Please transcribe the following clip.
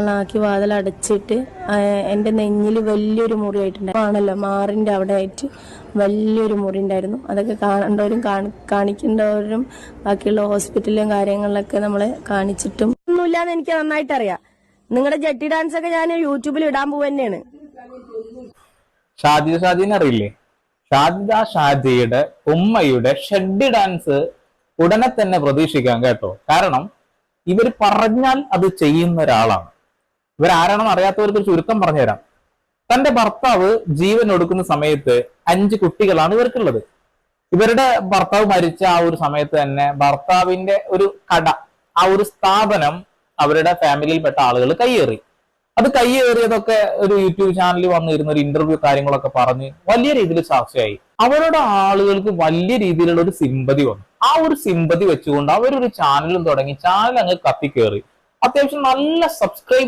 ആക്കി വാതിലടച്ചിട്ട് എൻ്റെ നെഞ്ഞിൽ വലിയൊരു മുറിയായിട്ടുണ്ടായിരുന്നു. മാറിൻ്റെ അവിടെ ആയിട്ട് വലിയൊരു മുറി ഉണ്ടായിരുന്നു. അതൊക്കെ കാണേണ്ടവരും കാണിക്കേണ്ടവരും ബാക്കിയുള്ള ഹോസ്പിറ്റലിലും കാര്യങ്ങളിലൊക്കെ നമ്മളെ കാണിച്ചിട്ടും ഒന്നുമില്ലാന്ന് എനിക്ക് നന്നായിട്ട് അറിയാം. നിങ്ങളുടെ ജട്ടി ഡാൻസ് ഒക്കെ ഞാൻ യൂട്യൂബിൽ ഇടാൻ പോവുകയാണ്. ഷാജിദിനെ അറിയില്ലേ? ഷാജിയുടെ ഉമ്മയുടെ ഷെഡ് ഡാൻസ് ഉടനെ തന്നെ പ്രതീക്ഷിക്കാം കേട്ടോ. കാരണം ഇവർ പറഞ്ഞാൽ അത് ചെയ്യുന്ന ഒരാളാണ്. ഇവരാരാണെന്ന് അറിയാത്തവർക്ക് ഒരു ചുരുക്കം പറഞ്ഞുതരാം. തന്റെ ഭർത്താവ് ജീവൻ ഒടുക്കുന്ന സമയത്ത് 5 കുട്ടികളാണ് ഇവർക്കുള്ളത്. ഇവരുടെ ഭർത്താവ് മരിച്ച ആ ഒരു സമയത്ത് തന്നെ ഭർത്താവിന്റെ ഒരു കട, ആ ഒരു സ്ഥാപനം അവരുടെ ഫാമിലിയിൽപ്പെട്ട ആളുകൾ കയ്യേറി. അത് കയ്യേറിയതൊക്കെ ഒരു യൂട്യൂബ് ചാനലിൽ വന്നിരുന്ന ഒരു ഇന്റർവ്യൂ കാര്യങ്ങളൊക്കെ പറഞ്ഞ് വലിയ രീതിയിൽ ചർച്ചയായി. അവരുടെ ആളുകൾക്ക് വലിയ രീതിയിലുള്ള ഒരു സിമ്പതി വന്നു. ആ ഒരു സിമ്പതി വെച്ചുകൊണ്ട് അവരൊരു ചാനലും തുടങ്ങി. ചാനൽ അങ്ങ് കത്തിക്കേറി. അത്യാവശ്യം നല്ല സബ്സ്ക്രൈബ്